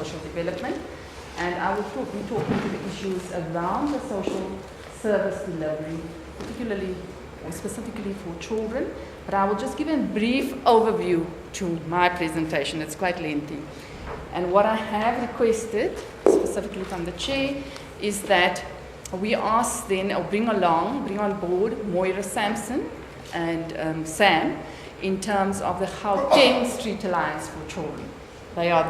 social development. And I will be talking to the issues around the social service delivery, particularly or specifically for children. But I will just give a brief overview to my presentation. It's quite lengthy. And what I have requested, specifically from the chair, is that we ask then, or bring on board Moira Sampson and Sam in terms of the Gauteng Street Alliance for Children. They are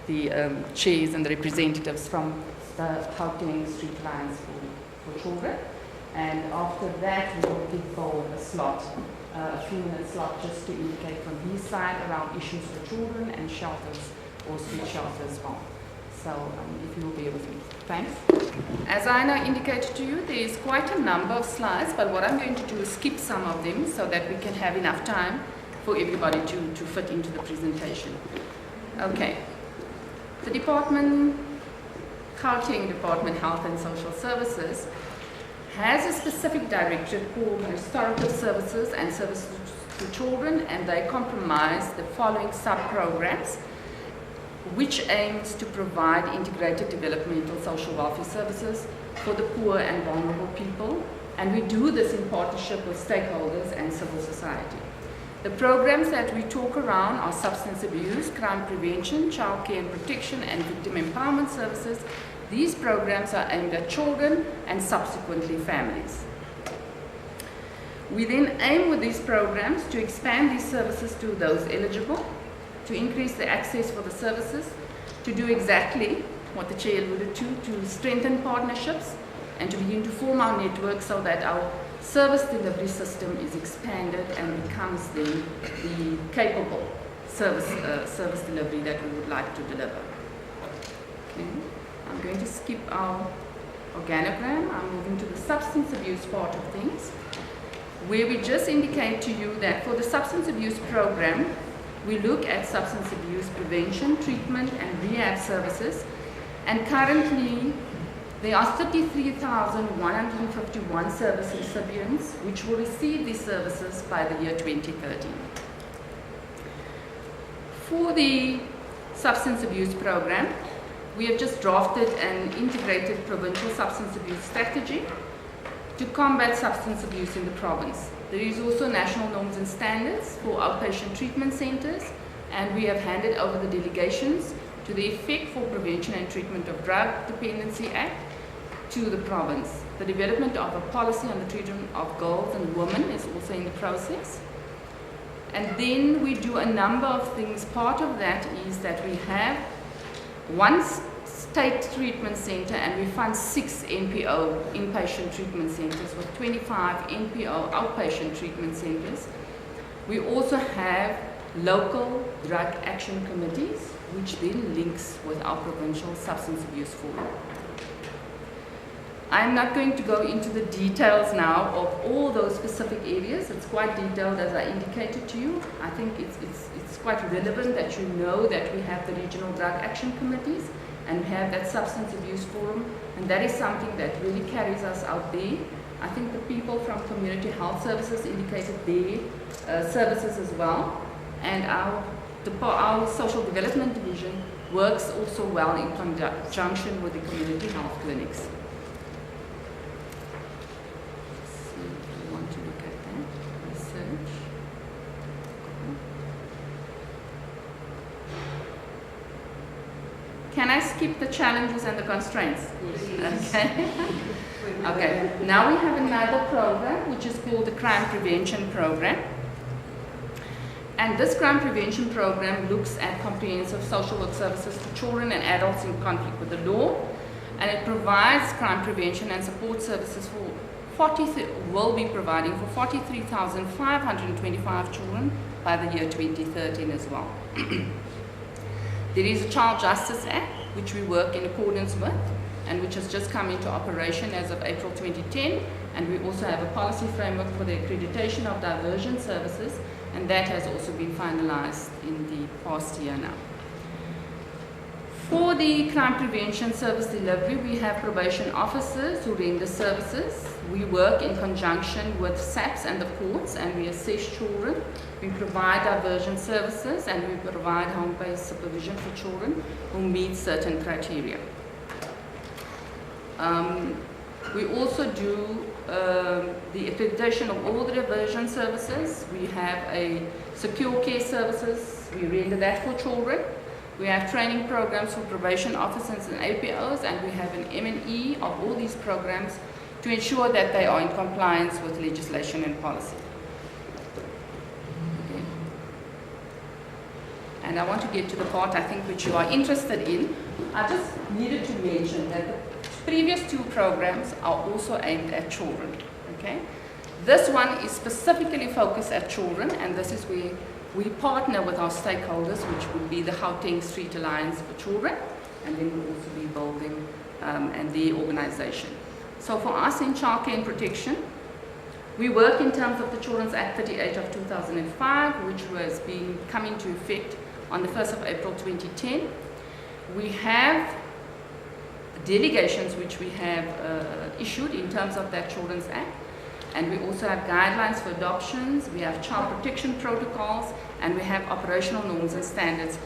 the chairs and the representatives from the Gauteng Street Alliance for Children. And after that, we will give Paul a slot, a few-minute slot, just to indicate from his side around issues for children and shelters or street shelters as well. So if you will bear with me. Thanks. As I now indicated to you, there is quite a number of slides, but what I'm going to do is skip some of them so that we can have enough time for everybody to fit into the presentation. Okay. The department, Gauteng Department Health and Social Services, has a specific directorate called Restorative Services and Services to Children, and they comprise the following sub-programs, which aims to provide integrated developmental social welfare services for the poor and vulnerable people, and we do this in partnership with stakeholders and civil society. The programs that we talk around are substance abuse, crime prevention, child care and protection, and victim empowerment services. These programs are aimed at children and subsequently families. We then aim with these programs to expand these services to those eligible, to increase the access for the services, to do exactly what the chair alluded to strengthen partnerships and to begin to form our network so that our service delivery system is expanded and becomes then the capable service delivery that we would like to deliver. Okay. I'm going to skip our organogram. I'm moving to the substance abuse part of things, where we just indicate to you that for the substance abuse program, we look at substance abuse prevention, treatment, and rehab services. And currently, there are 33,151 service recipients which will receive these services by the year 2030. For the substance abuse program, we have just drafted an integrated provincial substance abuse strategy to combat substance abuse in the province. There is also national norms and standards for outpatient treatment centers, and we have handed over the delegations to the Effect for Prevention and Treatment of Drug Dependency Act to the province. The development of a policy on the treatment of girls and women is also in the process. And then we do a number of things. Part of that is that we have one state treatment center and we fund 6 NPO inpatient treatment centers with 25 NPO outpatient treatment centers. We also have local drug action committees, which then links with our provincial substance abuse forum. I'm not going to go into the details now of all those specific areas. It's quite detailed as I indicated to you. I think it's quite relevant that you know that we have the regional drug action committees and we have that substance abuse forum, and that is something that really carries us out there. I think the people from community health services indicated their services as well, and our social development division works also well in conjunction with the community health clinics. Can I skip the challenges and the constraints? Yes. Okay. Okay. Now we have another program which is called the Crime Prevention Program. And this crime prevention program looks at comprehensive social work services to children and adults in conflict with the law. And it provides crime prevention and support services will be providing for 43,525 children by the year 2013 as well. There is a Child Justice Act, which we work in accordance with, and which has just come into operation as of April 2010. And we also have a policy framework for the accreditation of diversion services, and that has also been finalized in the past year now. For the crime prevention service delivery, we have probation officers who render services. We work in conjunction with SAPs and the courts, and we assess children. We provide diversion services, and we provide home-based supervision for children who meet certain criteria. We also do the accreditation of all the diversion services. We have a secure care services. We render that for children. We have training programs for probation officers and APOs, and we have an M&E of all these programs to ensure that they are in compliance with legislation and policy. Okay. And I want to get to the part, I think, which you are interested in. I just needed to mention that the previous two programs are also aimed at children. Okay? This one is specifically focused at children, and this is where we partner with our stakeholders, which would be the Gauteng Street Alliance for Children, and then we'll also be building and the organization. So for us in childcare and protection, we work in terms of the Children's Act 38 of 2005, which was coming into effect on the 1st of April 2010. We have delegations which we have issued in terms of that Children's Act. And we also have guidelines for adoptions, we have child protection protocols, and we have operational norms and standards.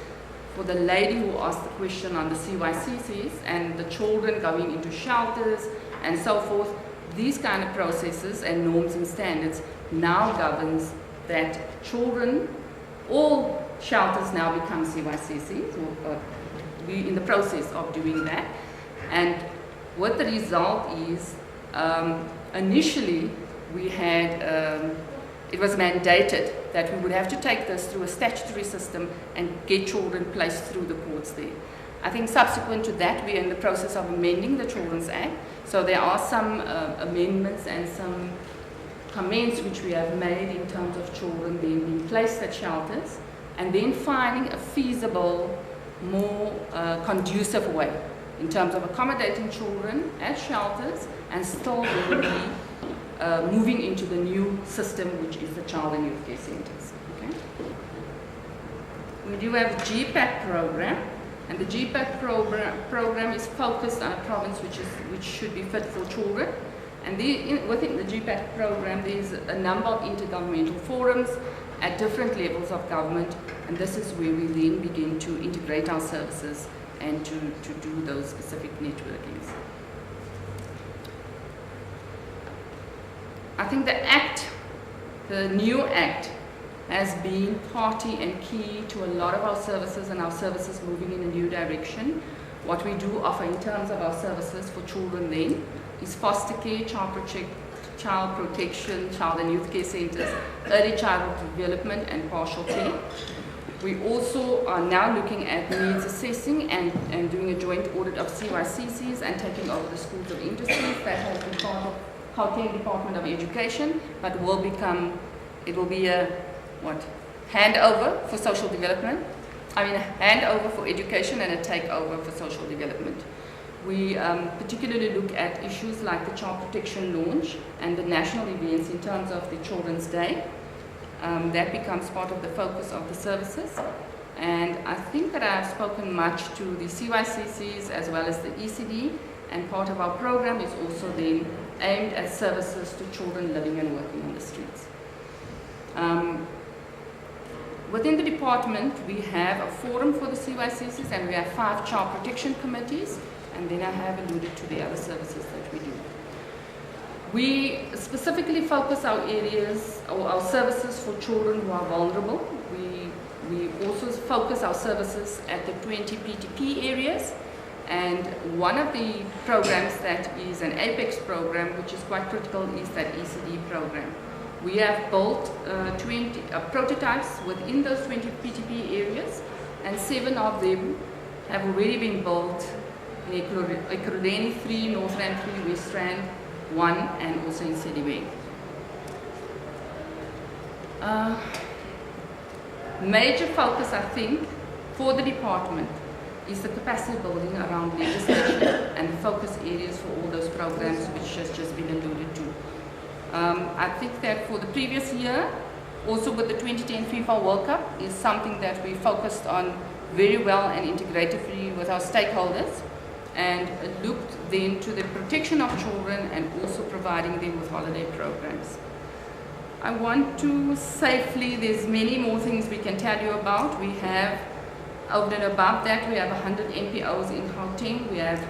For the lady who asked the question on the CYCCs and the children going into shelters and so forth, these kind of processes and norms and standards now governs that children, all shelters now become CYCCs. We're in the process of doing that. And what the result is, initially, we had, it was mandated that we would have to take this through a statutory system and get children placed through the courts there. I think subsequent to that, we are in the process of amending the Children's Act. So there are some amendments and some comments which we have made in terms of children being placed at shelters, and then finding a feasible, more conducive way in terms of accommodating children at shelters and still be moving into the new system, which is the child and youth care centers. Okay? We do have a GPAC program, and the GPAC program is focused on a province which should be fit for children. And within the GPAC program, there is a number of intergovernmental forums at different levels of government, and this is where we then begin to integrate our services and to do those specific networkings. I think the Act, the new Act, has been party and key to a lot of our services and our services moving in a new direction. What we do offer in terms of our services for children then is foster care, child protection, child and youth care centers, early childhood development and partial care. We also are now looking at needs assessing and doing a joint audit of CYCCs and taking over the schools of industries. That has been part of Gauteng Department of Education, but it will be a handover for social development. I mean, a handover for education and a takeover for social development. We particularly look at issues like the child protection launch and the national events in terms of the Children's Day. That becomes part of the focus of the services. And I think that I have spoken much to the CYCCs as well as the ECD, and part of our program is also then aimed at services to children living and working on the streets. Within the department, we have a forum for the CYCCs, and we have 5 child protection committees, and then I have alluded to the other services that we do. We specifically focus our areas or our services for children who are vulnerable. We also focus our services at the 20 PTP areas, and one of the programs that is an APEX program, which is quite critical, is that ECD program. We have built 20 prototypes within those 20 PTP areas, and 7 of them have already been built in Ekurhuleni 3, North Rand 3, West Rand 1, and also in Sedibeng. Major focus, I think, for the department is the capacity building around legislation and the focus areas for all those programs which has just been alluded to. I think that for the previous year, also with the 2010 FIFA World Cup, is something that we focused on very well and integratively with our stakeholders, and looked then to the protection of children and also providing them with holiday programs. I want to safely, there's many more things we can tell you about. We have, over and above that, we have 100 NPOs in Gauteng. We have,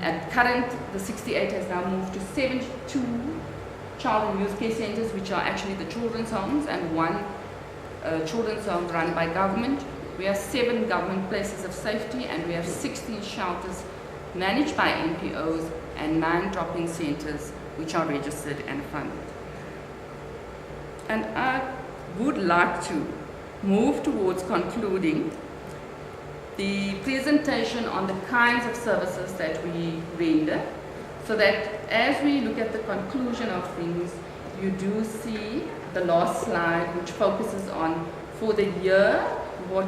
at current, the 68 has now moved to 72 child and youth care centers, which are actually the children's homes, and one children's home run by government. We have 7 government places of safety, and we have 16 shelters managed by NPOs and 9 drop-in centers which are registered and funded. And I would like to move towards concluding the presentation on the kinds of services that we render, so that as we look at the conclusion of things, you do see the last slide, which focuses on, for the year, for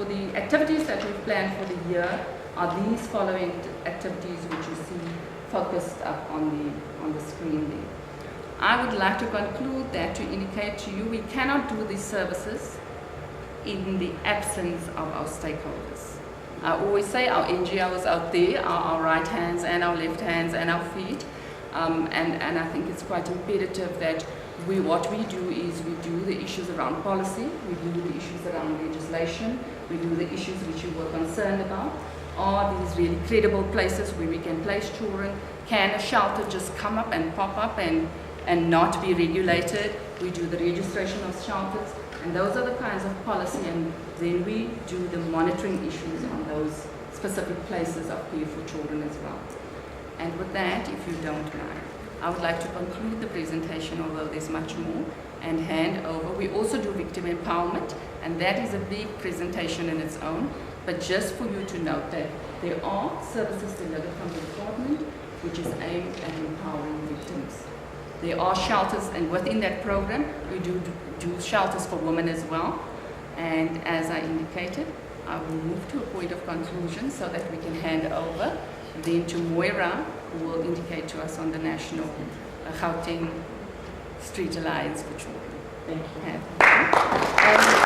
the activities that we've planned for the year, are these following activities which you see focused up on the screen there. I would like to conclude that to indicate to you we cannot do these services in the absence of our stakeholders. I always say our NGOs out there are our right hands and our left hands and our feet, and I think it's quite imperative that what we do is we do the issues around policy, we do the issues around legislation, we do the issues which you were concerned about. Are these really credible places where we can place children? Can a shelter just come up and pop up and not be regulated? We do the registration of shelters, and those are the kinds of policy, and then we do the monitoring issues on those specific places of care for children as well. And with that, if you don't mind, I would like to conclude the presentation, although there's much more, and hand over. We also do victim empowerment, and that is a big presentation in its own, but just for you to note that there are services delivered from the department which is aimed at empowering victims. There are shelters, and within that program, we do shelters for women as well. And as I indicated, I will move to a point of conclusion so that we can hand over then to Moira, who will indicate to us on the national Gauteng Street Alliance for Children. Thank you.